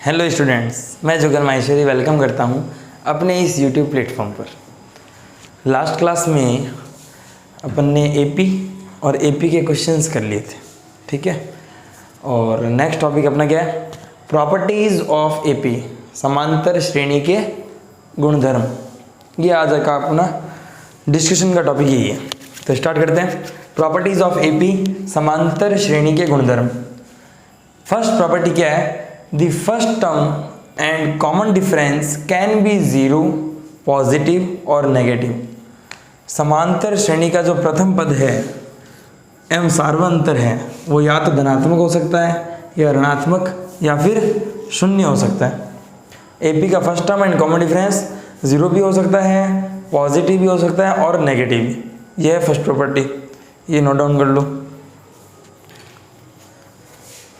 Hello students, मैं जुगल Maheshwari welcome करता हूं अपने इस यूट्यूब प्लेटफॉर्म पर। लास्ट क्लास में अपन ने एपी और एपी के क्वेश्चंस कर लिए थे, ठीक है। और नेक्स्ट टॉपिक अपना क्या है? प्रॉपर्टीज़ ऑफ एपी, समांतर श्रेणी के गुणधर्म। ये आज का अपना डिस्कशन का टॉपिक यही है। तो स्टार्ट करते हैं। प्रॉपर्टीज़ ऑफ एपी, समांतर श्रेणी के गुणधर्म। फर्स्ट प्रॉपर्टी क्या है? The first term and common difference can be zero, positive और नेगेटिव। समांतर श्रेणी का जो प्रथम पद है एवं सार्वंतर है वो या तो धनात्मक हो सकता है या ऋणात्मक या फिर शून्य हो सकता है। एपी का first term and common difference zero भी हो सकता है, पॉजिटिव भी हो सकता है और नेगेटिव भी। यह है फर्स्ट प्रॉपर्टी, ये नोट डाउन कर लो।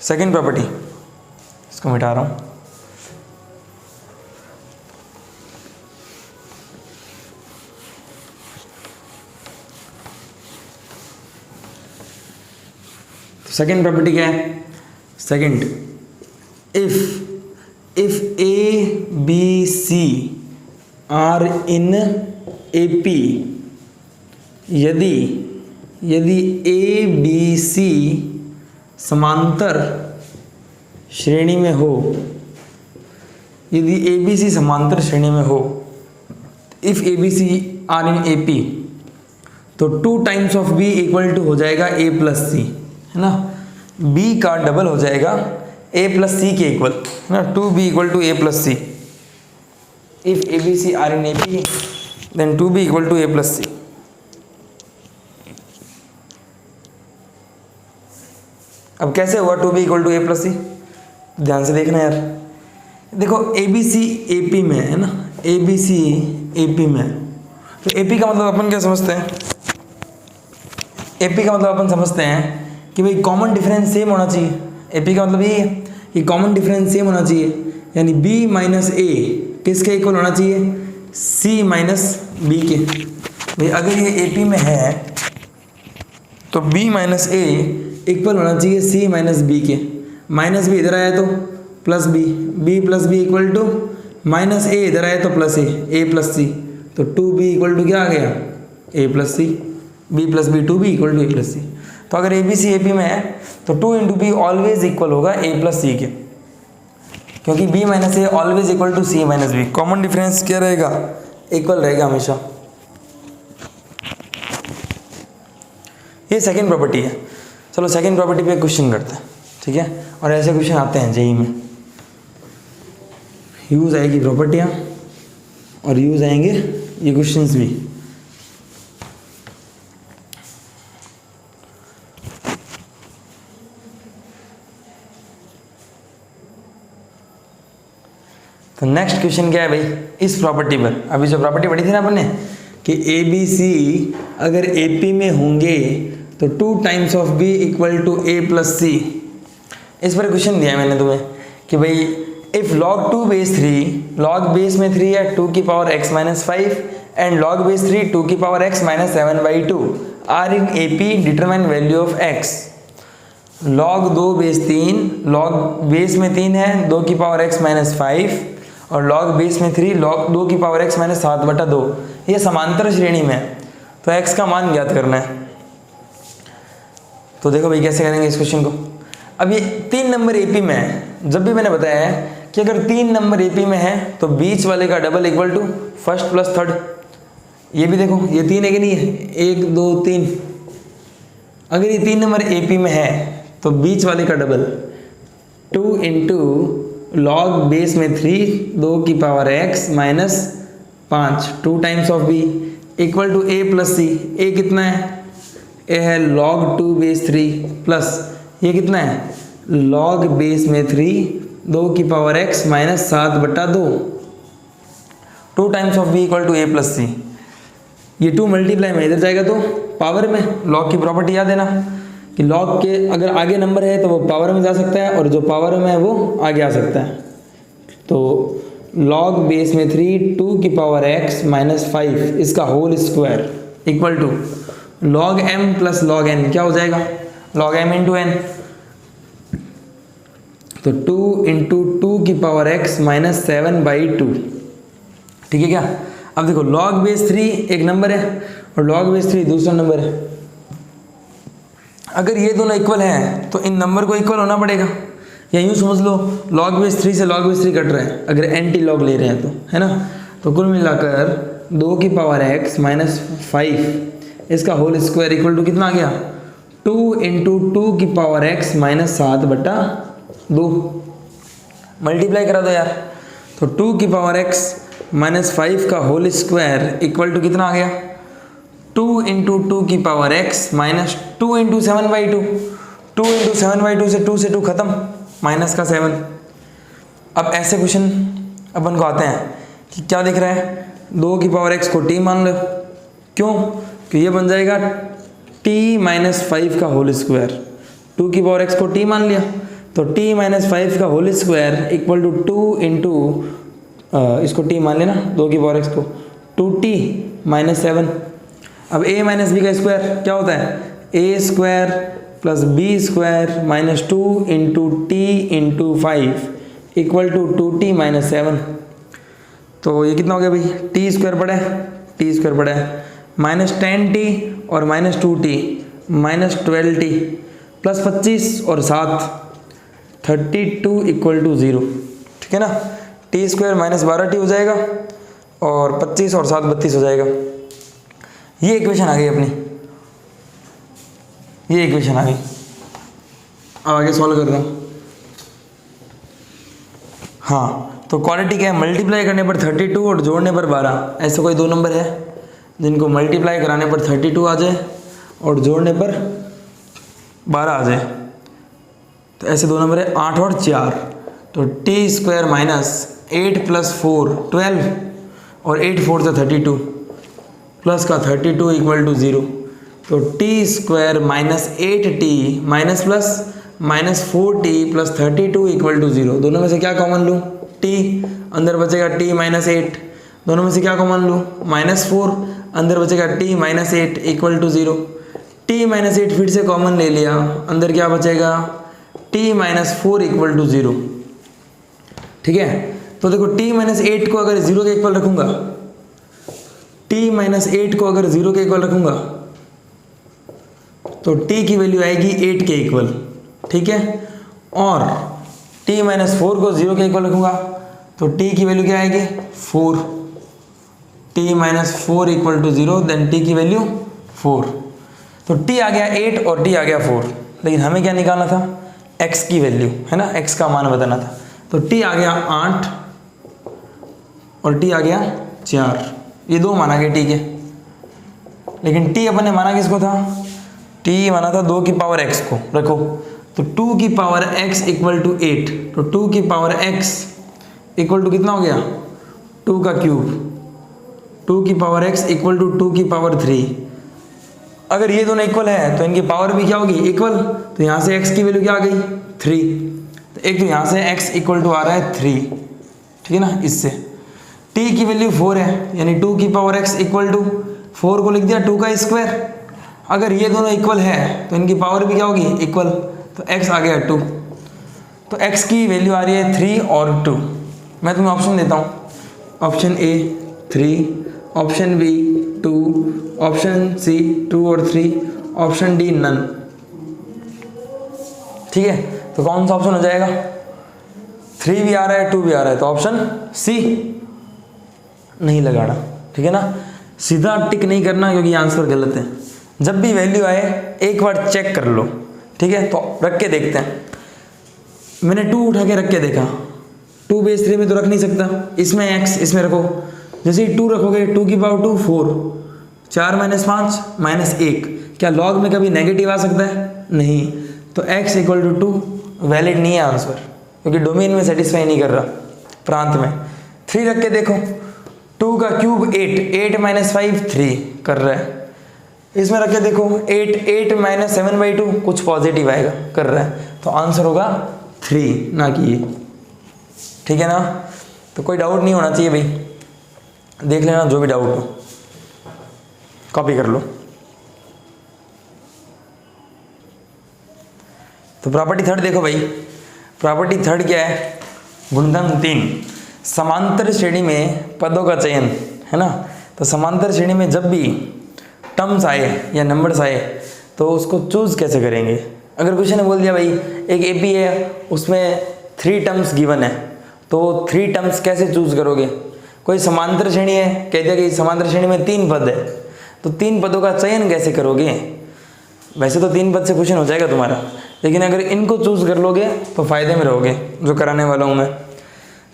सेकेंड प्रॉपर्टी, इसको मिटा रहा हूं। तो सेकेंड प्रॉपर्टी क्या है? Second, if A B C are in AP, यदि ए बी सी समांतर श्रेणी में हो, यदि ए बी सी समांतर श्रेणी में हो, if A B C are in A P, तो 2 times of B equal to हो जाएगा ए प्लस सी, है ना। बी का डबल हो जाएगा ए प्लस सी के इक्वल, है ना। 2b equal to A plus C. If A B C are in A P then 2b equal to A plus C. अब कैसे हुआ 2b equal to A plus C? ध्यान से देखना यार। देखो ए बी सी ए पी में है ना, ए बी सी ए पी में, तो ए पी का मतलब अपन क्या समझते हैं? ए पी का मतलब अपन समझते हैं कि भाई कॉमन डिफरेंस सेम होना चाहिए। ए पी का मतलब ये है कि कॉमन डिफरेंस सेम होना चाहिए, यानी बी माइनस ए किसके इक्वल होना चाहिए? सी माइनस बी के। भाई अगर ये ए पी में है तो बी माइनस ए इक्वल होना चाहिए सी माइनस बी के। माइनस बी इधर आया तो plus B, B plus B equal to minus A इधर आया तो प्लस ए प्लस सी, तो 2b इक्वल टू क्या आ गया? A plus C. B plus B 2b equal to A plus C. तो अगर ए बी सी ए पी में है तो 2 इंटू बी ऑलवेज इक्वल होगा ए प्लस सी के, क्योंकि B minus A always equal to C minus B. Common difference क्या रहेगा? इक्वल रहेगा हमेशा। ये सेकेंड प्रॉपर्टी है। चलो सेकेंड प्रॉपर्टी पे क्वेश्चन करते हैं, ठीक है। और ऐसे क्वेश्चन आते हैं जेई में। यूज आएगी प्रॉपर्टियां और यूज आएंगे ये क्वेश्चंस भी। तो नेक्स्ट क्वेश्चन क्या है भाई? इस प्रॉपर्टी पर अभी जो प्रॉपर्टी पढ़ी थी ना अपन ने कि ए बी सी अगर ए पी में होंगे तो 2 times of B equal to A plus C. इस पर क्वेश्चन दिया मैंने तुम्हें कि भाई if log 2 base 3, log base में 3 है 2 की power x minus 5 and log base 3 2 की power x minus 7/2 are in A P, determine value of x। log 2 base 3, log base में 3 है 2 की पावर x माइनस 5 और log बेस में 3 log 2 की पावर x माइनस 7/2। ये समांतर श्रेणी में है तो x का मान ज्ञात करना है। तो देखो भाई कैसे करेंगे इस क्वेश्चन को। अब ये 3 नंबर एपी में है। जब भी मैंने बताया है कि अगर 3 नंबर एपी में है तो बीच वाले का double equal to first plus third. ये भी देखो ये 3 है कि नहीं है? 1 2 3। अगर ये 3 नंबर एपी में है तो बीच वाले का डबल 2 इंटू लॉग बेस में 3 2 की power x minus 5 2 times of b equal to a plus C. a कितना है? a है log 2 बेस 3 प्लस ये कितना है? log बेस में 3 2 की power x minus 7/2 2 times of b equal to a plus C. ये 2 मल्टीप्लाई में इधर जाएगा तो पावर में। log की प्रॉपर्टी याद है ना कि log के अगर आगे नंबर है तो वो पावर में जा सकता है और जो पावर में है वो आगे आ सकता है। तो log बेस में 3 2 की पावर x माइनस 5 इसका whole square equal to log m plus log n। क्या हो जाएगा? log m into n। तो 2 इंटू 2 की पावर x माइनस 7/2, ठीक है क्या। अब देखो log बेस 3 एक नंबर है और log बेस 3 दूसरा नंबर है। अगर ये दोनों इक्वल हैं तो इन नंबर को इक्वल होना पड़ेगा, या यूँ समझ लो log बेस 3 से log बेस 3 कट रहे हैं अगर एंटी लॉग ले रहे हैं तो, है ना। तो कुल मिलाकर 2 की पावर x माइनस 5 इसका होल स्क्वायर इक्वल टू कितना आ गया, 2 इंटू 2 की पावर x माइनस 7/2। मल्टीप्लाई करा दो यार, तो 2 की पावर x माइनस 5 का होल स्क्वायर इक्वल टू कितना आ गया, 2 इंटू 2 की power x minus 2 into 7/2। 2 into 7/2 से 2 से 2 खत्म, माइनस का 7। अब ऐसे क्वेश्चन अपन को आते हैं कि क्या दिख रहा है, 2 की पावर x को t मान लो, क्यों कि ये बन जाएगा t माइनस 5 का होल स्क्वायर। 2 की पावर x को t मान लिया तो t माइनस 5 का whole square equal to 2 into इसको t मान लेना 2 की पावर x को 2t माइनस 7। अब a माइनस b का स्क्वायर क्या होता है, a square plus b square minus 2 into t into 5 equal to 2t minus 7। तो ये कितना हो गया भाई, t स्क्वायर पड़ा है माइनस 10t और minus 2t minus 12t plus 25 और 7 32 इक्वल टू 0, ठीक है ना। टी स्क्वायर माइनस 12t हो जाएगा और 25 और 7 32 हो जाएगा। ये इक्वेशन आ गई अपनी, ये इक्वेशन आ गई। अब आगे सॉल्व करता हूँ। हाँ, तो क्वालिटी क्या है, मल्टीप्लाई करने पर 32 और जोड़ने पर 12। ऐसे कोई दो नंबर है जिनको मल्टीप्लाई कराने पर 32 आ जाए और जोड़ने पर 12 आ जाए, तो ऐसे दो नंबर है 8 और 4। तो टी स्क्वायर माइनस 8 प्लस 4 12 और 8 4 से 32 प्लस का 32 इक्वल टू 0। तो T square minus 8t minus plus minus 4t plus 32 equal to 0। दोनों में से क्या कॉमन लूँ, t अंदर बचेगा t माइनस 8। दोनों में से क्या कॉमन लूँ, माइनस 4 अंदर बचेगा t minus 8 equal to 0। t minus 8 फिर से कॉमन ले लिया, अंदर क्या बचेगा t माइनस 4 इक्वल टू 0, ठीक है। तो देखो t माइनस 8 को अगर 0 के इक्वल रखूंगा, t माइनस 8 को अगर 0 के इक्वल रखूंगा तो t की वैल्यू आएगी 8 के इक्वल, ठीक है। और t माइनस 4 को 0 के इक्वल रखूंगा तो t की वैल्यू क्या आएगी 4। t minus 4 equal to 0 then t की वैल्यू 4। तो t आ गया 8 और t आ गया 4, लेकिन हमें क्या निकालना था, x की वैल्यू, है ना, x का मान बताना था। तो t आ गया 8 और t आ गया 4, ये दो माना गया t के। लेकिन t अपन ने माना किसको था, t माना था 2 की पावर x को, रखो। तो 2 की पावर x इक्वल टू 8, तो 2 की पावर x इक्वल टू कितना हो गया, 2 का क्यूब। 2 की पावर x इक्वल टू 2 की पावर 3। अगर ये दोनों इक्वल है तो इनकी पावर भी क्या होगी, इक्वल। तो यहाँ से x की वैल्यू क्या आ गई 3। तो एक तो यहाँ से x इक्वल टू आ रहा है 3, ठीक है ना। इससे t की वैल्यू 4 है, यानी 2 की पावर x इक्वल टू 4 को लिख दिया 2 का स्क्वायर। अगर ये दोनों इक्वल है तो इनकी पावर भी क्या होगी, इक्वल। तो x आ गया 2, तो x की वैल्यू आ रही है 3 और 2। मैं तुम्हें ऑप्शन देता हूँ, option A 3, option B 2, option C 2 और 3, ऑप्शन डी नन, ठीक है। तो कौन सा ऑप्शन हो जाएगा, 3 भी आ रहा है 2 भी आ रहा है, तो ऑप्शन सी नहीं लगाना, ठीक है ना। सीधा टिक नहीं करना क्योंकि आंसर गलत है। जब भी वैल्यू आए एक बार चेक कर लो, ठीक है। तो रख के देखते हैं। मैंने 2 उठा के रख के देखा, 2 बेस 3 में तो रख नहीं सकता, इसमें x इसमें रखो। जैसे ही 2 रखोगे 2 की पावर 2 4, 4 माइनस 5 माइनस 1। क्या लॉग में कभी नेगेटिव आ सकता है, नहीं। तो x इक्वल टू 2 वैलिड नहीं है आंसर, क्योंकि डोमेन में सेटिस्फाई नहीं कर रहा, प्रांत में। 3 रख के देखो, 2 का क्यूब 8 माइनस 5 3 कर रहा है। इसमें रख के देखो 8 माइनस 7/2 कुछ पॉजिटिव आएगा, कर रहा है। तो आंसर होगा 3 ना कि ये, ठीक है ना। तो कोई डाउट नहीं होना चाहिए भाई, देख लेना जो भी डाउट हो, कॉपी कर लो। तो प्रॉपर्टी थर्ड देखो भाई, प्रॉपर्टी थर्ड क्या है, गुणधर्म 3, समांतर श्रेणी में पदों का चयन, है ना। तो समांतर श्रेणी में जब भी टर्म्स आए या नंबर्स आए तो उसको चूज कैसे करेंगे। अगर क्वेश्चन ने बोल दिया भाई एक एपी है उसमें 3 टर्म्स गिवन है, तो 3 टर्म्स कैसे चूज करोगे। कोई समांतर श्रेणी है, कह दिया कि समांतर श्रेणी में 3 पद है, तो 3 पदों का चयन कैसे करोगे। वैसे तो 3 पद से क्वेश्चन हो जाएगा तुम्हारा, लेकिन अगर इनको चूज कर लोगे तो फायदे में रहोगे, जो कराने वाला हूँ मैं।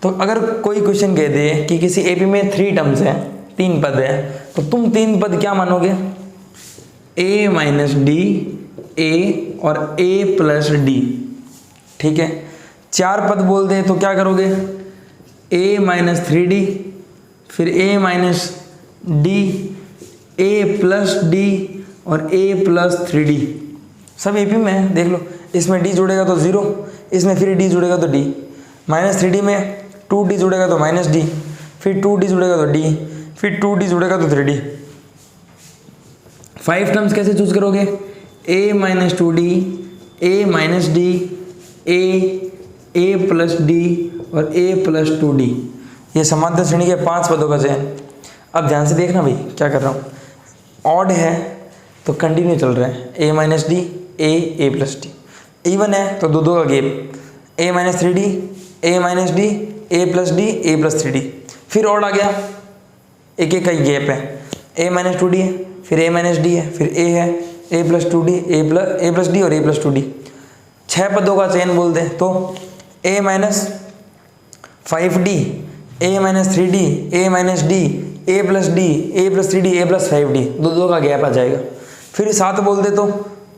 तो अगर कोई क्वेश्चन कह दे कि किसी एपी में 3 टर्म्स है, 3 पद है, तो तुम 3 पद क्या मानोगे, a माइनस डी, ए और a प्लस डी, ठीक है। 4 पद बोल दे तो क्या करोगे, a माइनस 3d, फिर a minus D, a plus D और a प्लस 3d। सब एपी में है, देख लो। इसमें d जुड़ेगा तो 0, इसमें फिर d जुड़ेगा तो d, माइनस 3d में 2d जुड़ेगा तो माइनस d, फिर 2d जुड़ेगा तो d, फिर 2d जुड़ेगा तो 3d। 5 टर्म्स कैसे चूज करोगे, a minus 2d, a minus D, a plus D और a प्लस 2d। ये समांतर श्रेणी के 5 पदों का चयन। अब ध्यान से देखना भाई क्या कर रहा हूँ। ऑड है तो कंटिन्यू चल रहा है, a minus D, a plus D. Even है तो दो का gap, a minus 3d, a minus D, a plus D, a plus 3d। फिर ऑड आ गया, एक का ही गैप है, a माइनस 2d है, फिर a माइनस डी है, फिर a है, a plus 2d, a plus D और a प्लस 2d। 6 पदों का चयन बोल दें तो a minus 5d, a minus 3d, a minus D, a plus D, a plus 3d, a plus 5d। दो का गैप आ जाएगा। फिर 7 बोल दे तो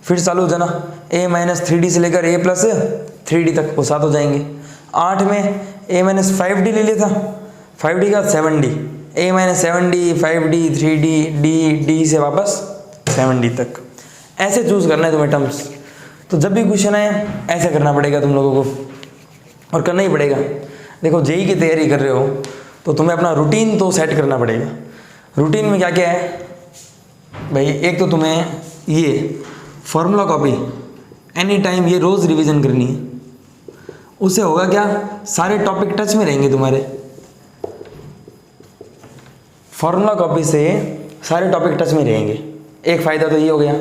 फिर चालू हो जाना, a माइनस 3d से लेकर a प्लस 3d तक, वो 7 हो जाएंगे। 8 में a माइनस 5d ले लिया था, 5d का 7d, a minus 7d, 5d, 3d, d से वापस 7d तक। ऐसे चूज करना है तुम्हें टर्म्स। तो जब भी क्वेश्चन आए ऐसे करना पड़ेगा तुम लोगों को, और करना ही पड़ेगा। देखो जेई की तैयारी कर रहे हो तो तुम्हें अपना रूटीन तो सेट करना पड़ेगा। रूटीन में क्या क्या है भाई, एक तो तुम्हें ये फॉर्मूला कॉपी एनी टाइम ये रोज़ रिवीजन करनी है। उससे होगा क्या, सारे टॉपिक टच में रहेंगे तुम्हारे। फॉर्मूला कॉपी से सारे टॉपिक टच में रहेंगे, एक फ़ायदा तो ये हो गया,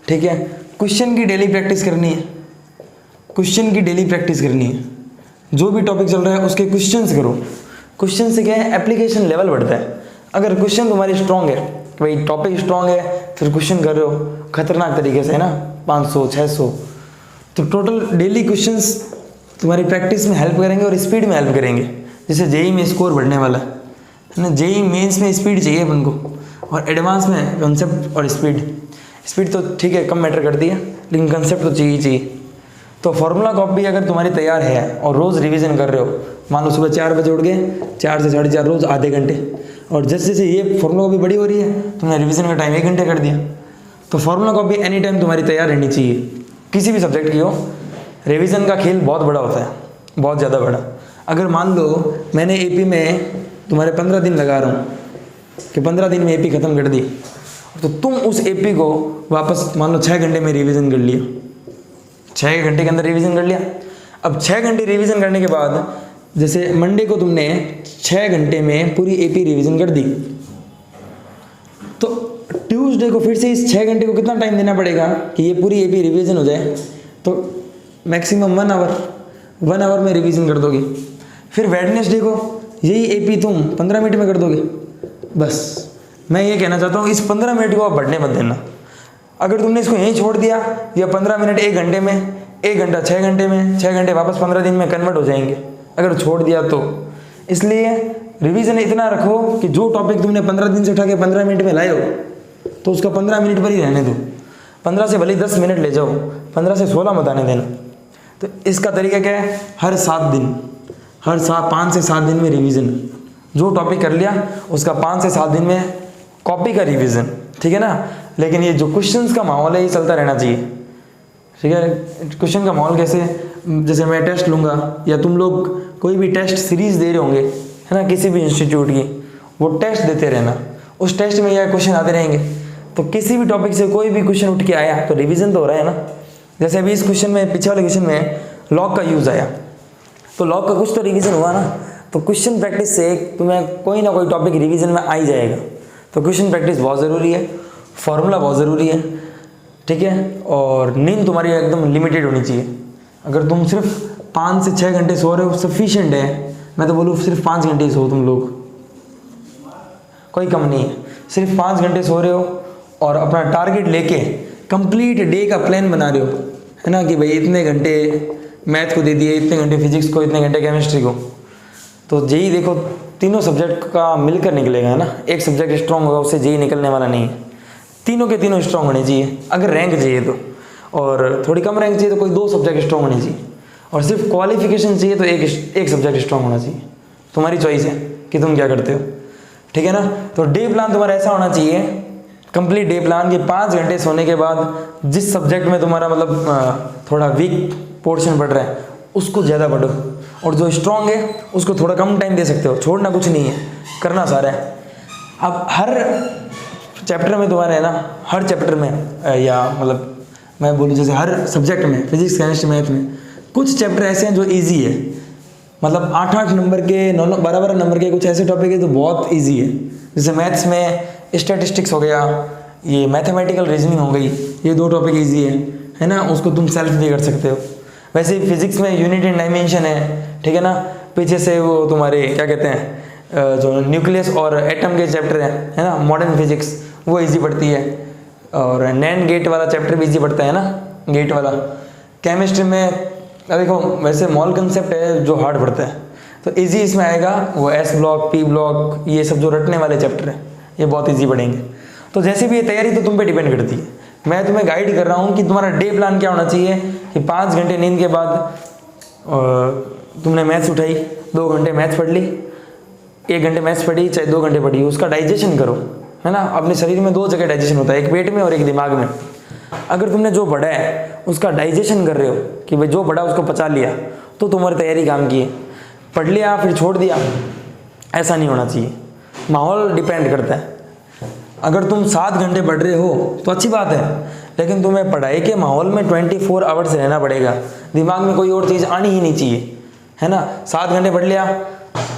ठीक है। क्वेश्चन की डेली प्रैक्टिस करनी है, क्वेश्चन की डेली प्रैक्टिस करनी है। जो भी टॉपिक चल रहा है उसके क्वेश्चंस करो। क्वेश्चन से क्या है, एप्लीकेशन लेवल बढ़ता है। अगर क्वेश्चन तुम्हारी स्ट्रांग है, भाई टॉपिक स्ट्रांग है, फिर क्वेश्चन कर रहे हो खतरनाक तरीके से, है ना, 500 600, तो टोटल डेली क्वेश्चंस तुम्हारी प्रैक्टिस में हेल्प करेंगे और स्पीड में हेल्प करेंगे। जैसे जेई में स्कोर बढ़ने वाला है ना, जेई मेंस में स्पीड चाहिए अपन को, और एडवांस में कंसेप्ट और स्पीड तो ठीक है कम मैटर करती है, लेकिन कंसेप्ट तो चाहिए ही चाहिए। तो फॉर्मूला कॉपी अगर तुम्हारी तैयार है और रोज़ रिवीजन कर रहे हो, मान लो सुबह 4 बजे उठ गए, 4 से 4:30 रोज़ आधे घंटे, और जैसे जैसे ये फॉर्मूला कॉपी बड़ी हो रही है तुमने रिवीजन का टाइम 1 घंटे कर दिया। तो फॉर्मूला कॉपी एनी टाइम तुम्हारी तैयार रहनी चाहिए, किसी भी सब्जेक्ट की हो। रिवीजन का खेल बहुत बड़ा होता है, बहुत ज़्यादा बड़ा। अगर मान लो मैंने एपी में तुम्हारे 15 दिन लगा रहा हूँ कि 15 दिन में एपी ख़त्म कर दी, तो तुम उस एपी को वापस मान लो 6 घंटे में रिवीजन कर लिया, 6 घंटे के अंदर रिवीजन कर लिया। अब 6 घंटे रिवीजन करने के बाद जैसे मंडे को तुमने 6 घंटे में पूरी एपी रिवीजन कर दी, तो ट्यूसडे को फिर से इस 6 घंटे को कितना टाइम देना पड़ेगा कि ये पूरी एपी रिवीजन हो जाए, तो मैक्सिमम 1 आवर में रिवीजन कर दोगे। फिर वेडनेसडे को यही एपी तुम 15 मिनट में कर दोगे। बस मैं ये कहना चाहता हूँ, इस 15 मिनट को आप बढ़ने मत देना। अगर तुमने इसको यहीं छोड़ दिया, या 15 मिनट 1 घंटे में, 1 घंटा 6 घंटे में, 6 घंटे वापस 15 दिन में कन्वर्ट हो जाएंगे अगर छोड़ दिया तो। इसलिए रिवीजन इतना रखो कि जो टॉपिक तुमने 15 दिन से उठा के 15 मिनट में लाए हो, तो उसका 15 मिनट पर ही रहने दो। 15 से भले 10 मिनट ले जाओ, 15 से 16 मत आने देना। तो इसका तरीका क्या है, हर 7 दिन, हर 5 से 7 दिन में रिवीजन। जो टॉपिक कर लिया उसका 5 से 7 दिन में कॉपी का रिवीजन, ठीक है ना। लेकिन ये जो क्वेश्चंस का माहौल है ये चलता रहना चाहिए, ठीक है। क्वेश्चन का माहौल कैसे, जैसे मैं टेस्ट लूँगा या तुम लोग कोई भी टेस्ट सीरीज़ दे रहे होंगे, है ना, किसी भी इंस्टीट्यूट की, वो टेस्ट देते रहना। उस टेस्ट में यह क्वेश्चन आते रहेंगे, तो किसी भी टॉपिक से कोई भी क्वेश्चन उठ के आया तो रिवीजन तो हो रहा है ना। जैसे अभी इस क्वेश्चन में, पीछे वाले क्वेश्चन में लॉग का यूज़ आया, तो लॉग का कुछ तो रिवीजन हुआ ना। तो क्वेश्चन प्रैक्टिस से तुम्हें कोई ना कोई टॉपिक रिवीजन में आ ही जाएगा। तो क्वेश्चन प्रैक्टिस बहुत ज़रूरी है, फॉर्मूला बहुत ज़रूरी है, ठीक है। और नींद तुम्हारी एकदम लिमिटेड होनी चाहिए। अगर तुम सिर्फ 5 से 6 घंटे सो रहे हो सफिशिएंट है। मैं तो बोलूँ सिर्फ 5 घंटे ही सो तुम लोग, कोई कम नहीं है। सिर्फ 5 घंटे सो रहे हो और अपना टारगेट लेके कंप्लीट डे का प्लान बना रहे हो, है ना, कि भाई इतने घंटे मैथ को दे दिए, इतने घंटे फिजिक्स को, इतने घंटे केमिस्ट्री को। तो जेई देखो तीनों सब्जेक्ट का मिलकर निकलेगा, है ना। एक सब्जेक्ट स्ट्रांग होगा उससे जेई निकलने वाला नहीं है। तीनों के तीनों स्ट्रांग होने चाहिए अगर रैंक चाहिए तो, और थोड़ी कम रैंक चाहिए तो कोई 2 सब्जेक्ट स्ट्रांग होने चाहिए, और सिर्फ क्वालिफिकेशन चाहिए तो एक सब्जेक्ट स्ट्रांग होना चाहिए। तुम्हारी चॉइस है कि तुम क्या करते हो, ठीक है ना। तो डे प्लान तुम्हारा ऐसा होना चाहिए, कंप्लीट डे प्लान, कि 5 घंटे सोने के बाद जिस सब्जेक्ट में तुम्हारा मतलब थोड़ा वीक पोर्शन पढ़ रहा है उसको ज़्यादा पढ़ो, और जो स्ट्रांग है उसको थोड़ा कम टाइम दे सकते हो। छोड़ना कुछ नहीं है, करना सारा है। अब हर चैप्टर में तुम्हारे, है ना, हर चैप्टर में या मतलब मैं बोलूँ जैसे हर सब्जेक्ट में, फिजिक्स केमिस्ट्री मैथ में कुछ चैप्टर ऐसे हैं जो ईजी है, मतलब 8-8 नंबर के, 9-12 नंबर के कुछ ऐसे टॉपिक है जो बहुत ईजी है। जैसे मैथ्स में स्टैटिस्टिक्स हो गया, ये मैथमेटिकल रीजनिंग हो गई, ये 2 टॉपिक ईजी है ना, उसको तुम सेल्फ भी कर सकते हो। वैसे ही फिजिक्स में यूनिट एंड डायमेंशन है, ठीक है ना। पीछे से वो तुम्हारे क्या कहते हैं जो न्यूक्लियस और एटम के चैप्टर है ना, मॉडर्न फिजिक्स, वो ईजी पड़ती है। और नैंड गेट वाला चैप्टर भी ईजी पड़ता है ना, गेट वाला। केमिस्ट्री में देखो वैसे मॉल कंसेप्ट है जो हार्ड पड़ता है, तो इजी इसमें आएगा वो एस ब्लॉक, पी ब्लॉक, ये सब जो रटने वाले चैप्टर हैं ये बहुत इजी पड़ेंगे। तो जैसे भी ये तैयारी तो तुम पे डिपेंड करती है। मैं तुम्हें गाइड कर रहा हूँ कि तुम्हारा डे प्लान क्या होना चाहिए, कि 5 घंटे नींद के बाद तुमने मैथ्स उठाई, 2 घंटे मैथ्स पढ़ ली, 1 घंटे मैथ्स पढ़ी, चाहे 2 घंटे पढ़ी, उसका डाइजेशन करो, है ना। अपने शरीर में 2 जगह डाइजेशन होता है, एक पेट में और एक दिमाग में। अगर तुमने जो पढ़ा है उसका डाइजेशन कर रहे हो, कि भाई जो पढ़ा उसको पचा लिया, तो तुम्हारी तैयारी काम की है। पढ़ लिया फिर छोड़ दिया, ऐसा नहीं होना चाहिए। माहौल डिपेंड करता है। अगर तुम 7 घंटे पढ़ रहे हो तो अच्छी बात है, लेकिन तुम्हें पढ़ाई के माहौल में 24 आवर्स रहना पड़ेगा। दिमाग में कोई और चीज़ आनी ही नहीं चाहिए, है ना। 7 घंटे पढ़ लिया,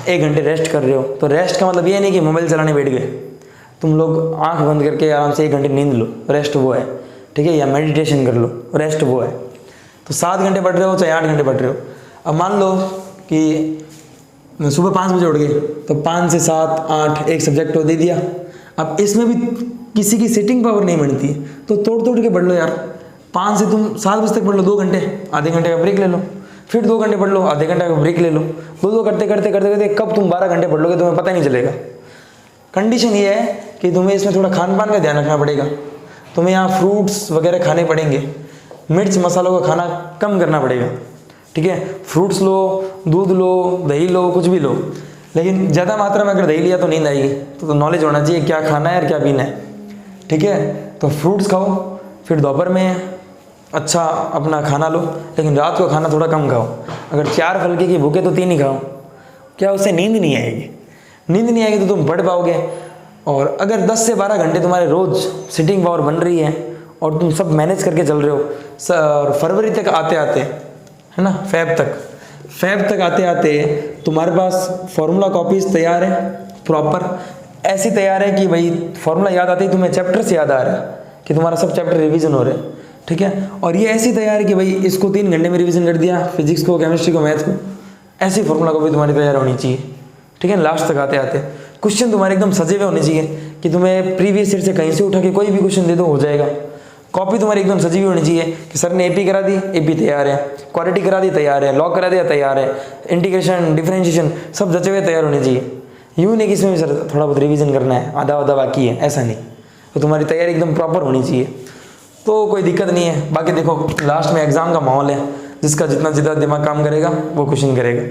1 घंटे रेस्ट कर रहे हो, तो रेस्ट का मतलब ये नहीं कि मोबाइल चलाने बैठ गए। तुम लोग आंख बंद करके आराम से 1 घंटे नींद लो, रेस्ट वो है, ठीक है, या मेडिटेशन कर लो, रेस्ट वो है। तो 7 घंटे पढ़ रहे हो चाहे 8 घंटे पढ़ रहे हो। अब मान लो कि सुबह 5 बजे उठ गए, तो 5 से 7, 8 एक सब्जेक्ट को दे दिया। अब इसमें भी किसी की सिटिंग पावर नहीं बनती है, तो तोड़ तोड़ के पढ़ लो यार। 5 से तुम 7 बजे तक पढ़ लो, 2 घंटे, आधे घंटे का ब्रेक ले लो, फिर 2 घंटे पढ़ लो, आधे घंटे का ब्रेक ले लो। 2 करते करते करते करते कब तुम 12 घंटे पढ़ लोगे तुम्हें पता नहीं चलेगा। कंडीशन ये है कि तुम्हें इसमें थोड़ा खान पान का ध्यान रखना पड़ेगा। तुम्हें यहाँ फ्रूट्स वगैरह खाने पड़ेंगे, मिर्च मसालों का खाना कम करना पड़ेगा, ठीक है। फ्रूट्स लो, दूध लो, दही लो, कुछ भी लो, लेकिन ज़्यादा मात्रा में अगर दही लिया तो नींद आएगी। तो नॉलेज होना चाहिए क्या खाना है और क्या पीना है, ठीक है। तो फ्रूट्स खाओ, फिर दोपहर में अच्छा अपना खाना लो, लेकिन रात को खाना थोड़ा कम खाओ। अगर 4 फल की भूखे तो 3 ही खाओ, क्या उससे नींद नहीं आएगी। नींद नहीं आएगी तो तुम पढ़ पाओगे। और अगर 10 से 12 घंटे तुम्हारे रोज़ सिटिंग पावर बन रही है और तुम सब मैनेज करके चल रहे हो, फरवरी तक आते आते, है ना, फैब तक आते आते तुम्हारे पास फॉर्मूला कॉपीज तैयार है, प्रॉपर ऐसी तैयार है कि भाई फॉर्मूला याद आते ही तुम्हें चैप्टर से याद आ रहा है कि तुम्हारा सब चैप्टर रिवीजन हो रहे हैं, ठीक है। और ये ऐसी तैयार है कि भाई इसको 3 घंटे में रिवीजन कर दिया, फिजिक्स को, केमिस्ट्री को, मैथ को। ऐसी फॉर्मूला कॉपी तुम्हारी तैयार होनी चाहिए, ठीक है। लास्ट तक आते आते क्वेश्चन तुम्हारे एकदम सजे हुए होने चाहिए कि तुम्हें प्रीवियस ईयर से कहीं से उठा के कोई भी क्वेश्चन दे दो हो जाएगा। कॉपी तुम्हारी एकदम सजी हुई होनी चाहिए कि सर ने एपी करा दी, एपी तैयार है, क्वालिटी करा दी तैयार है, लॉग करा दिया तैयार है, इंटीग्रेशन, डिफरेंशिएशन सब जचे हुए तैयार होने चाहिए। यूँ नहीं कि इसमें भी सर थोड़ा बहुत रिवीजन करना है, आधा आधा बाकी है, ऐसा नहीं। तो तुम्हारी तैयारी एकदम प्रॉपर होनी चाहिए, तो कोई दिक्कत नहीं है। बाकी देखो लास्ट में एग्जाम का माहौल है, जिसका जितना ज़्यादा दिमाग काम करेगा वो क्वेश्चन करेगा।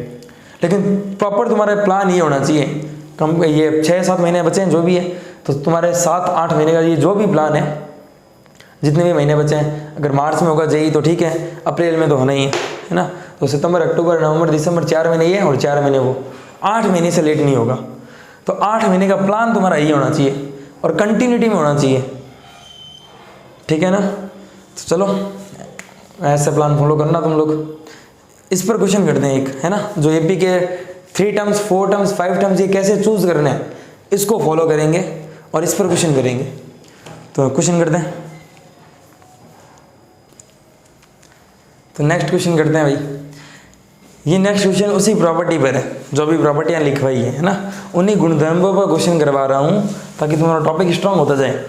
लेकिन प्रॉपर तुम्हारा प्लान ये होना चाहिए। कम ये 6-7 महीने बचे हैं जो भी है, तो तुम्हारे 7-8 महीने का ये जो भी प्लान है, जितने भी महीने बचे हैं, अगर मार्च में होगा जेई तो ठीक है, अप्रैल में तो होना ही है ना। तो सितंबर, अक्टूबर, नवंबर, दिसंबर 4 महीने ये और 4 महीने वो, 8 महीने से लेट नहीं होगा। तो 8 महीने का प्लान तुम्हारा ये होना चाहिए और कंटिन्यूटी में होना चाहिए, ठीक है ना। तो चलो ऐसे प्लान फॉलो करना तुम लोग। इस पर क्वेश्चन करते हैं एक, है ना, जो एपी के 3 टर्म्स 4 टर्म्स 5 टर्म्स ये कैसे चूज करना है इसको फॉलो करेंगे और इस पर क्वेश्चन करेंगे। तो क्वेश्चन करते हैं। तो नेक्स्ट क्वेश्चन करते हैं भाई। ये नेक्स्ट क्वेश्चन उसी प्रॉपर्टी पर है जो भी प्रॉपर्टियाँ लिखवाई है ना, उन्हीं गुणधर्मों पर क्वेश्चन करवा रहा हूँ ताकि तुम्हारा टॉपिक स्ट्रांग होता जाए,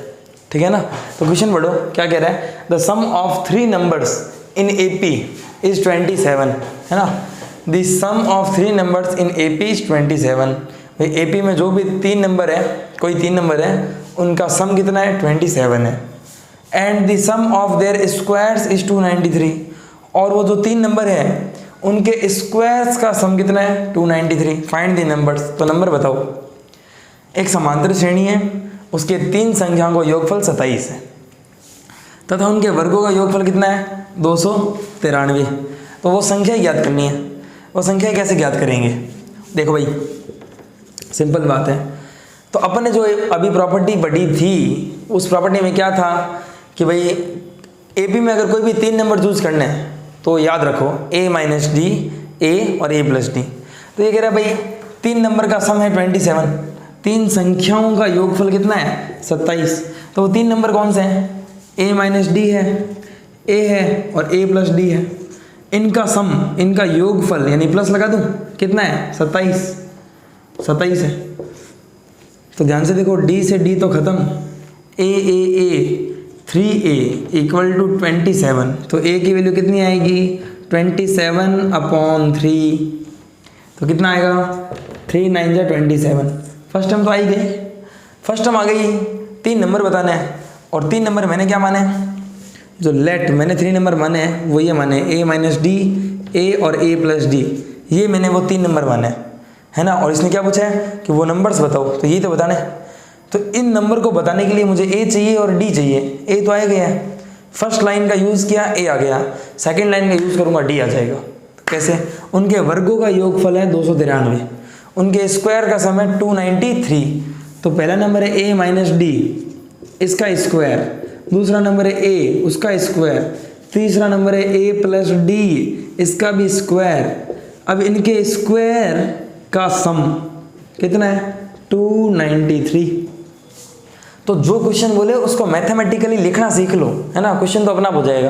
ठीक है ना। तो क्वेश्चन पढ़ो क्या कह रहा है। The sum of 3 numbers in AP is 27, है ना। The sum of 3 numbers in AP is 27। भाई एपी में जो भी 3 नंबर है, कोई 3 नंबर है, उनका सम कितना है 27 है। And the sum of their squares is 293। और वो जो 3 नंबर है उनके स्क्वायर्स का सम कितना है 293। Find the numbers. तो नंबर बताओ। एक समांतर श्रेणी है, उसके 3 संख्याओं का योगफल 27 है तथा उनके वर्गों का योगफल कितना है 293। तो वो संख्या ज्ञात करनी है। वो संख्या कैसे ज्ञात करेंगे? देखो भाई सिंपल बात है। तो अपन ने जो अभी प्रॉपर्टी पढ़ी थी उस प्रॉपर्टी में क्या था कि भाई एपी में अगर कोई भी 3 नंबर चूज करने हैं तो याद रखो a माइनस डी, ए और a प्लस डी। तो ये कह रहा है भाई 3 नंबर का सम है 27, 3 संख्याओं का योगफल कितना है 27। तो वो 3 नंबर कौन से हैं? a माइनस डी है, a है और a प्लस डी है। इनका सम, इनका योगफल यानी प्लस लगा दूं, कितना है 27 है। तो ध्यान से देखो, d से d तो खत्म, a 3a इक्वल टू 27। तो a की वैल्यू कितनी आएगी 27/3। तो कितना आएगा 3 9 जा 27। फर्स्ट टर्म तो आई गई, फर्स्ट टर्म आ गई। 3 नंबर बताना है और 3 नंबर मैंने क्या माने, जो लेट मैंने 3 नंबर माने हैं वो ये माने a माइनस डी, ए और a प्लस डी, ये मैंने वो 3 नंबर माने है ना। और इसने क्या पूछा है कि वो नंबर्स बताओ, तो ये तो बताना है। तो इन नंबर को बताने के लिए मुझे a चाहिए और d चाहिए। a तो आ गया है, फर्स्ट लाइन का यूज़ किया a आ गया, सेकंड लाइन का यूज़ करूँगा d आ जाएगा। कैसे? उनके वर्गों का योगफल है 293, उनके स्क्वायर का सम है 293। तो पहला नंबर है a माइनस डी, इसका स्क्वायर, दूसरा नंबर है a उसका स्क्वायर, तीसरा नंबर है a प्लस डी इसका भी स्क्वायर। अब इनके स्क्वायर का सम कितना है 293। तो जो क्वेश्चन बोले उसको मैथमेटिकली लिखना सीख लो, है ना, क्वेश्चन तो अपना हो जाएगा।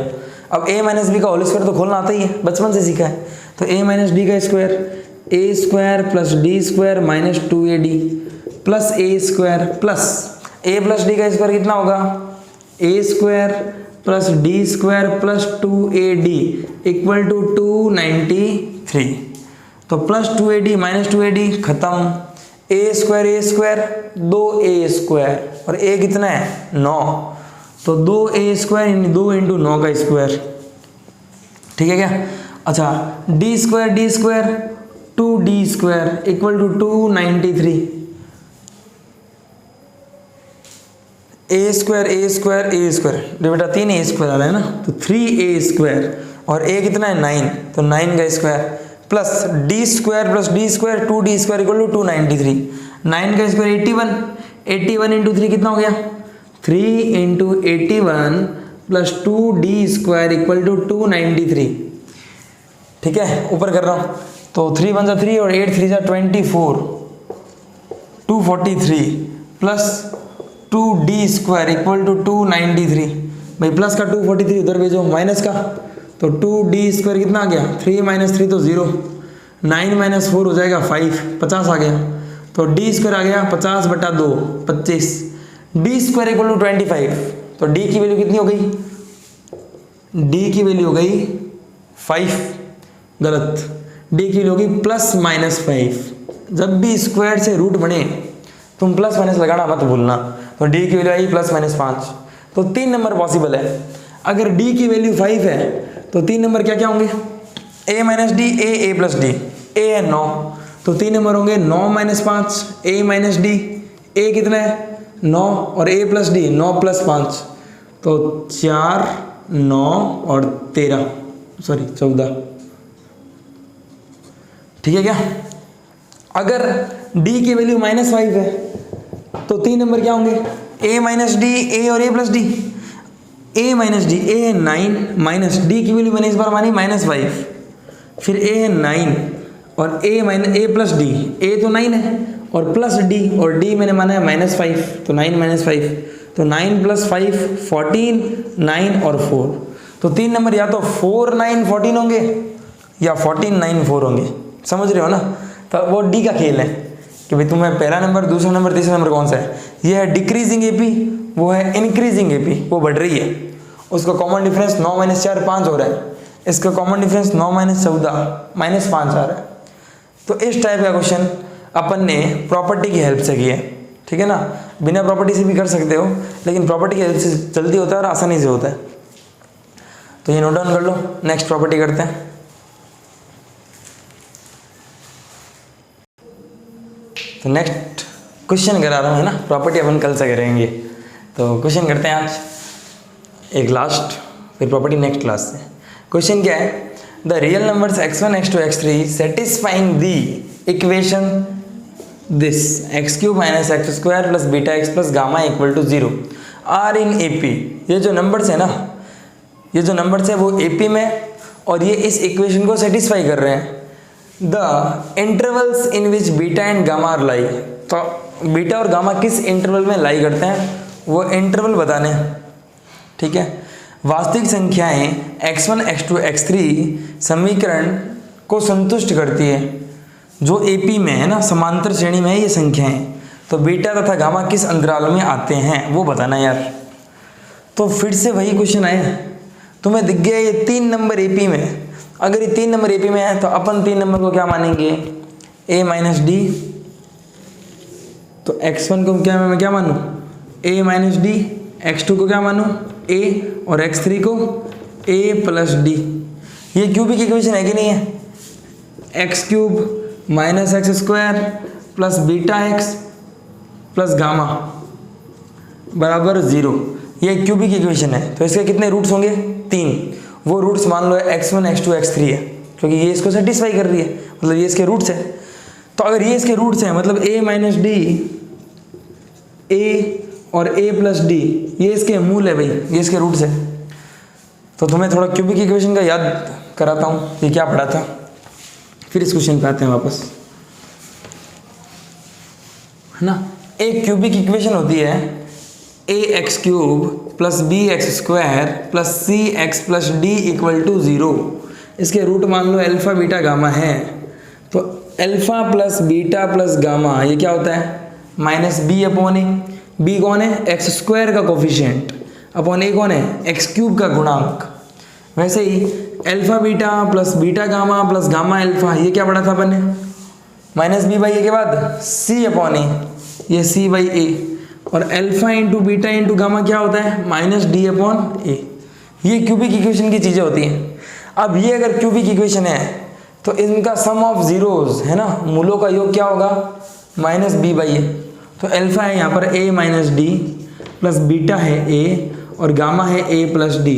अब a माइनस बी का होल स्क्वायर तो खोलना आता ही है, बचपन से सीखा है। तो a माइनस डी का square a square plus d square minus 2ad plus a square plus a plus d का स्क्वायर कितना होगा a square plus d square plus 2ad equal to 293। तो प्लस 2ad माइनस 2ad खत्म, a square 2a square और a कितना है 9। तो 2a square यानी 2 इंटू 9 का स्क्वायर, ठीक है क्या। अच्छा d square 2d square equal to 293। a square जो बेटा 3a स्क्वायर आ रहा है ना, तो 3a स्क्वायर और a कितना है 9, तो 9 का square plus d square plus d square 2d square equal to 293। 9 का स्क्वायर 81 इंटू 3 कितना हो गया 3 into 81 plus 2d square equal to 293। ठीक है, ऊपर कर रहा हूँ। तो 3 1 3 और 8 3 24, 243 plus 2d square equal to 293। भाई प्लस का 243 उधर भेजो, माइनस का तो 2d स्क्वायर कितना आ गया 3 माइनस 3 तो 0, 9 माइनस 4 हो जाएगा 5, 50 आ गया। तो d स्क्वायर आ गया 50 बटा 2 25, d स्क्वायर इक्वल टू 25। तो d की वैल्यू कितनी हो गई, d की वैल्यू हो गई 5, गलत, d की वैल्यू हो गई प्लस माइनस 5। जब भी स्क्वायर से रूट बने तुम प्लस माइनस लगाना मत भूलना। तो d की वैल्यू आई प्लस माइनस 5। तो 3 नंबर पॉसिबल है। अगर d की वैल्यू 5 है तो 3 नंबर क्या क्या होंगे, a minus D, a plus D, a है 9, तो 3 नंबर होंगे 9 minus 5, a minus D, a कितना है 9 और a प्लस डी 9 प्लस 5, तो 4 9 और 13 सॉरी 14। ठीक है क्या। अगर d की वैल्यू माइनस 5 है तो 3 नंबर क्या होंगे, a माइनस डी, a और a plus D, a minus D, a है 9 माइनस डी की वैल्यू मैंने इस बार मानी माइनस 5, फिर ए है 9 और ए माइनस ए प्लस डी, ए तो 9 है और प्लस डी, और डी मैंने माना है -5, तो 9 - 5, तो 9 + 5 14, 9 और 4, तो 3 नंबर या तो 4 9 14 होंगे या 14 9 4 होंगे, समझ रहे हो ना। तो वो डी का खेल है कि भाई तुम्हें पहला नंबर, दूसरा नंबर, तीसरा नंबर कौन सा है। ये है डिक्रीजिंग एपी, वो है इंक्रीजिंग एपी, वो बढ़ रही है। उसका कॉमन डिफरेंस 9 - 4 5 हो रहा है, इसका कॉमन डिफरेंस 9 - 14 -5 आ रहा है। तो इस टाइप का क्वेश्चन अपन ने प्रॉपर्टी की हेल्प से किया है, ठीक है ना। बिना प्रॉपर्टी से भी कर सकते हो, लेकिन प्रॉपर्टी की हेल्प से जल्दी होता है और आसानी से होता है। तो ये नोट डाउन कर लो। नेक्स्ट प्रॉपर्टी करते हैं। तो नेक्स्ट क्वेश्चन करा रहा हूँ, है ना, प्रॉपर्टी अपन कल से करेंगे। तो क्वेश्चन करते हैं आज एक लास्ट, फिर प्रॉपर्टी नेक्स्ट क्लास से। क्वेश्चन क्या है, the real numbers x1 x2 x3 satisfying the equation this x³ - x² + βx + gamma = 0 are in AP. ये जो नंबर्स है ना, ये जो नंबर्स है वो एपी में, और ये इस इक्वेशन को सेटिस्फाई कर रहे हैं। The intervals in which beta and gamma are lie, तो बीटा और गामा किस इंटरवल में लाई करते हैं, वो इंटरवल बताने, ठीक है। वास्तविक संख्याएं x1 x2 x3 समीकरण को संतुष्ट करती है, जो एपी में है ना, समांतर श्रेणी में है ये संख्याएं। तो बीटा तथा गामा किस अंतराल में आते हैं वो बताना यार। तो फिर से वही क्वेश्चन आया, तुम्हें दिख गया ये 3 नंबर एपी में। अगर ये 3 नंबर एपी में है तो अपन 3 नंबर को क्या मानेंगे, a - d। तो x1 को क्या मैं क्या मानूं, a - d, x2 को क्या मानूं, a, और x3 को a + d। ये क्यूबिक इक्वेशन है कि नहीं है, x³ - x² + βx + गामा = 0। ये क्यूबिक इक्वेशन है। तो इसके कितने रूट्स होंगे, 3। वो रूट्स मान लो x1 x2 x3 है, क्योंकि ये इसको सेटिस्फाई कर रही है, मतलब ये इसके रूट्स है। तो अगर ये इसके रूट्स हैं, मतलब a - d, a और a + d, ये इसके मूल है भाई, ये इसके रूट्स है। तो तुम्हें थोड़ा क्यूबिक इक्वेशन का याद कराता हूँ, ये क्या पढ़ा था, फिर इस क्वेश्चन पे आते हैं वापस, है ना। एक क्यूबिक इक्वेशन होती है ax³ + bx² + cx + d = 0। इसके रूट मान लो अल्फा बीटा गामा है। तो अल्फा + बीटा + गामा ये क्या होता है, -b/a। b कौन है, x² का कोफिशिएंट, अपॉन a कौन है, x³ का गुणांक। वैसे ही alpha beta + beta gamma + gamma alpha, ये क्या पढ़ा था अपन ने, -b/a के बाद c/a, ये c/a। और अल्फा × बीटा × गामा क्या होता है, -d/a। ये क्यूबिक इक्वेशन की चीज़ें होती हैं। अब ये अगर क्यूबिक इक्वेशन है तो इनका सम ऑफ जीरोस है ना, मूलों का योग क्या होगा, -b/a। तो अल्फा है यहाँ पर a - d + बीटा है a और गामा है a + d।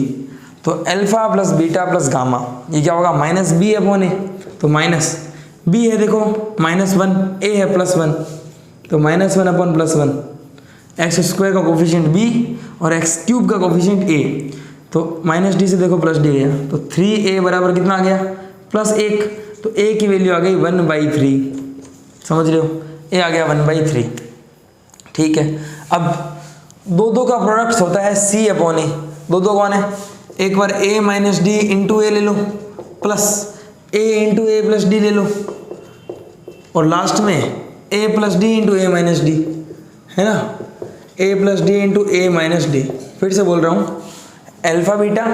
तो अल्फा + बीटा + गामा ये क्या होगा, -b/a। तो माइनस b है देखो -1, a है +1, तो -1/+1। x² का कोफिशिएंट b और x³ का कोफिशिएंट a। तो -d से देखो +d गया, तो 3a बराबर कितना आ गया, +1। तो a की वैल्यू आ गई 1/3, समझ रहे हो, a आ गया 1/3, ठीक है। अब दो का प्रोडक्ट होता है c/a। दो कौन है, एक बार a - d × a ले लो, प्लस a × a + d ले लो, और लास्ट में a + d × a - d, है ना, a + d × a - d। फिर से बोल रहा हूँ, अल्फा बीटा,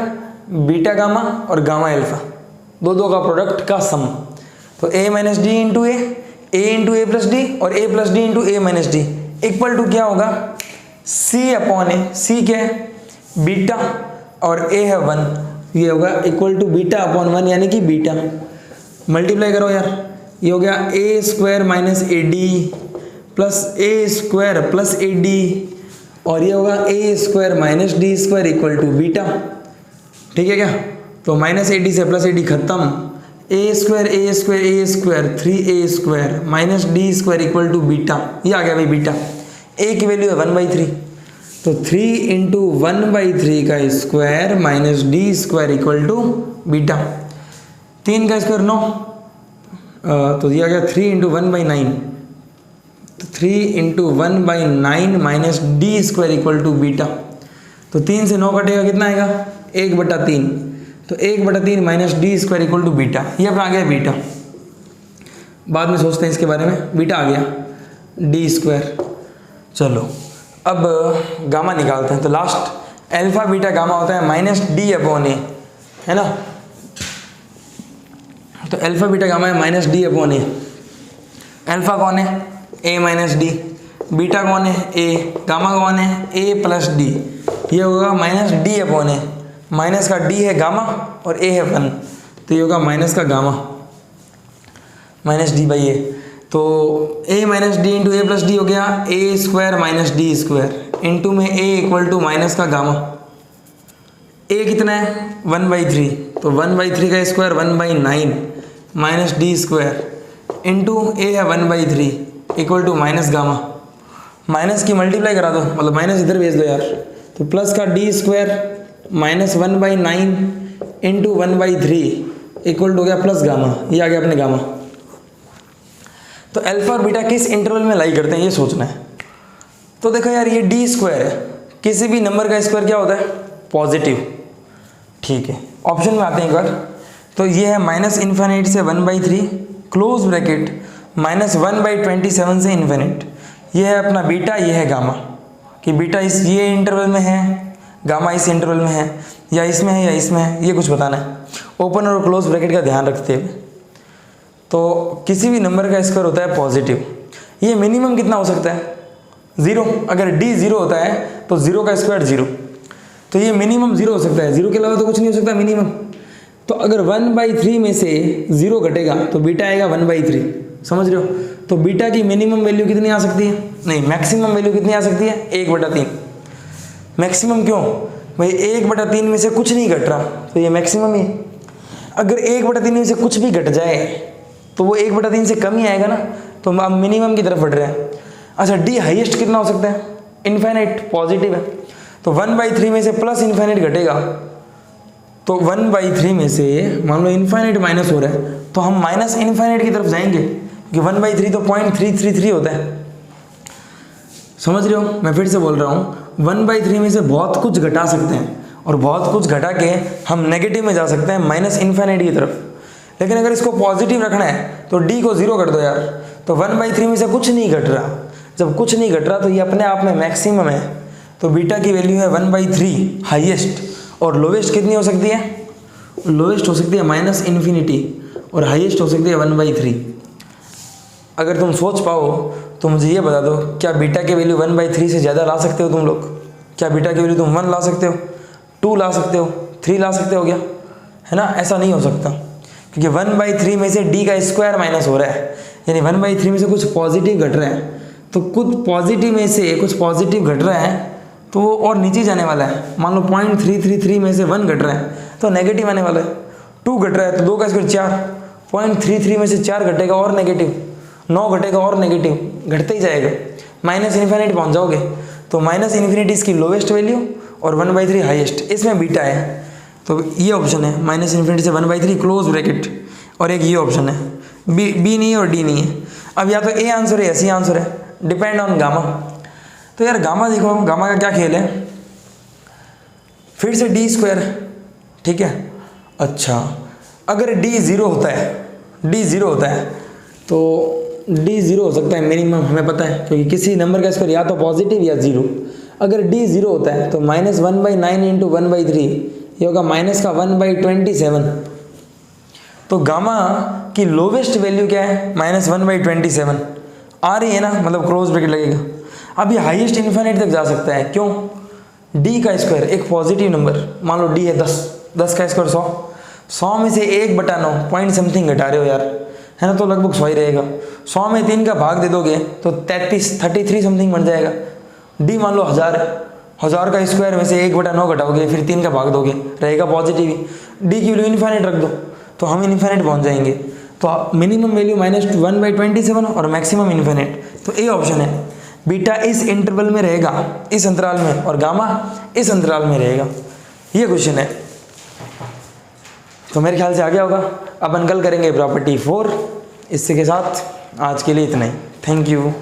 बीटा गामा और गामा अल्फा, दो का प्रोडक्ट का सम। तो a - d × a × a + d और a + d × a - d equal to क्या होगा, c/a। c क्या है, बीटा, और a है 1, ये होगा इक्वल टू β/1 यानी कि बीटा। मल्टीप्लाई करो यार, ये हो गया a² - ad + a² + ad, और ये होगा a² - d² equal to beta, ठीक है क्या। तो -ad से +ad खत्म, a² 3a² - d² equal to beta, ये आ गया भाई बीटा। a की वैल्यू है 1/3, तो 3 × 1/3 का square - d² equal to beta. 3 का स्क्वायर 9, तो दिया गया 3 इंटू 1/9, तो 3 into 1/9 minus D square equal to beta. तो 3 से 9 कटेगा, कितना आएगा 1/3, तो 1/3 minus D square equal to beta. ये अपना आ गया बीटा, बाद में सोचते हैं इसके बारे में। बीटा आ गया डी स्क्वायर। चलो अब गामा निकालते हैं। तो लास्ट अल्फा बीटा गामा होता है माइनस डी अपॉन ए, है ना। तो अल्फा बीटा गामा है माइनस डी अपॉन ए। अल्फा कौन है, ए माइनस डी। बीटा कौन है, ए। गामा कौन है, ए प्लस डी। ये होगा minus D upon A. Minus का डी है गामा और ए है 1, तो ये होगा माइनस का gamma minus D by A. तो A minus D into A plus D हो गया A square minus D square, into में ए इक्वल टू माइनस का गामा। ए कितना है 1/3, तो 1/3 का square 1/9 minus D square, into A है 1/3 equal to minus gamma. Minus की मल्टीप्लाई करा दो, मतलब माइनस इधर भेज दो यार। तो प्लस का D square minus 1/9 into 1/3 equal to हो गया प्लस गामा। ये आ गया अपने गामा। तो अल्फा और बीटा किस इंटरवल में लाई करते हैं ये सोचना है। तो देखो यार, ये डी स्क्वायर है, किसी भी नंबर का स्क्वायर क्या होता है, पॉजिटिव। ठीक है, ऑप्शन में आते हैं एक बार। तो ये है माइनस इन्फिनिट से 1/3 क्लोज ब्रैकेट माइनस 1/27 से इन्फिनिट। ये है अपना बीटा, ये है गामा। कि बीटा इस ये इंटरवल में है, गामा इस इंटरवल में है, या इसमें है या इसमें है, ये कुछ बताना है। ओपन और क्लोज ब्रैकेट का ध्यान रखते हुए। तो किसी भी नंबर का स्क्वायर होता है पॉजिटिव। ये मिनिमम कितना हो सकता है, 0। अगर डी 0 होता है तो 0 का स्क्वायर 0, तो ये मिनिमम 0 हो सकता है। 0 के अलावा तो कुछ नहीं हो सकता मिनिमम। तो अगर 1/3 में से 0 घटेगा तो बीटा आएगा 1/3, समझ रहे हो। तो बीटा की मिनिमम वैल्यू कितनी आ सकती है, नहीं मैक्सिमम वैल्यू कितनी आ सकती है, 1/3। मैक्सिमम क्यों भाई, 1/3 में से कुछ नहीं घट रहा तो ये मैक्सिमम ही है। अगर 1/3 में से कुछ भी घट जाए तो वो 1/3 से कम ही आएगा ना, तो हम मिनिमम की तरफ बढ़ रहे हैं। अच्छा, डी हाईएस्ट कितना हो सकता है, इनफाइनाइट, पॉजिटिव है। तो 1/3 में से प्लस इनफाइनाइट घटेगा, तो 1/3 में से मान लो इनफाइनाइट माइनस हो रहा है, तो हम माइनस इनफाइनाइट की तरफ जाएंगे, क्योंकि 1/3 तो 0.333 होता है। समझ रहे हो, मैं फिर से बोल रहा हूँ, 1/3 में से बहुत कुछ घटा सकते हैं, और बहुत कुछ घटा के हम नेगेटिव में जा सकते हैं, माइनस इनफाइनाइट की तरफ। लेकिन अगर इसको पॉजिटिव रखना है तो डी को 0 कर दो यार। तो 1/3 में से कुछ नहीं घट रहा, जब कुछ नहीं घट रहा तो ये अपने आप में मैक्सिमम है। तो बीटा की वैल्यू है 1/3 हाईएस्ट, और लोवेस्ट कितनी हो सकती है, लोवेस्ट हो सकती है माइनस इन्फिनिटी, और हाईएस्ट हो सकती है 1/3। अगर तुम सोच पाओ तो मुझे ये बता दो, क्या बीटा की वैल्यू 1/3 से ज़्यादा ला सकते हो तुम लोग? क्या बीटा की वैल्यू तुम 1 ला सकते हो, 2 ला सकते हो, 3 ला सकते हो क्या, है ना? ऐसा नहीं हो सकता, क्योंकि 1/3 में से डी का स्क्वायर माइनस हो रहा है, यानी 1/3 में से कुछ पॉजिटिव घट रहा है। तो कुछ पॉजिटिव में से कुछ पॉजिटिव घट रहा है तो वो और नीचे जाने वाला है। मान लो 0.333 में से 1 घट रहा है तो नेगेटिव आने वाला है। 2 घट रहा है तो 2 का स्क्वायर 4, 0.33 में से 4 घटेगा और नेगेटिव, 9 घटेगा और नेगेटिव, घटते ही जाएगा, माइनस इन्फिनिटी पहुँच जाओगे। तो माइनस इन्फिनिटी इसकी लोवेस्ट वैल्यू और 1/3 हाईएस्ट, इसमें बीटा है। तो ये ऑप्शन है माइनस इन्फिनिटी से 1/3 क्लोज ब्रैकेट, और एक ये ऑप्शन है। बी नहीं है और डी नहीं है। अब या तो ए आंसर है या सी आंसर है, डिपेंड ऑन गामा। तो यार गामा देखो, गामा का क्या खेल है, फिर से डी स्क्वायर, ठीक है। अच्छा, अगर डी 0 होता है, डी 0 होता है तो डी 0 हो सकता है मिनिमम, हमें पता है, क्योंकि किसी नंबर का स्क्वायर या तो पॉजिटिव या 0। अगर डी 0 होता है तो माइनस 1/9 इंटू 1/3, ये होगा माइनस का 1/27। तो गामा की लोवेस्ट वैल्यू क्या है, माइनस 1/27 आ रही है ना, मतलब क्लोज ब्रैकेट लगेगा। अब ये हाईएस्ट इन्फिनिट तक जा सकता है, क्यों? डी का स्क्वायर एक पॉजिटिव नंबर, मान लो डी है 10, 10 का स्क्वायर 100, 100 में से 1/9 पॉइंट समथिंग घटा रहे हो यार, है ना, तो लगभग 100 ही रहेगा। 100 में 3 का भाग दे दोगे तो 33 समथिंग बन जाएगा। डी मान लो 1000 है, 1000 का स्क्वायर में से 1/9 घटाओगे, फिर 3 का भाग दोगे, रहेगा पॉजिटिव ही। डी की वैल्यू इन्फिनिट रख दो तो हम इन्फिनिट पहुंच जाएंगे। तो मिनिमम वैल्यू माइनस 1/27 और मैक्सिमम इन्फिनिट। तो ए ऑप्शन है, बीटा इस इंटरवल में रहेगा, इस अंतराल में, और गामा इस अंतराल में रहेगा। ये क्वेश्चन है। तो मेरे ख्याल से आ गया होगा। अपन कल करेंगे प्रॉपर्टी 4। इसके साथ आज के लिए इतना ही। Thank you.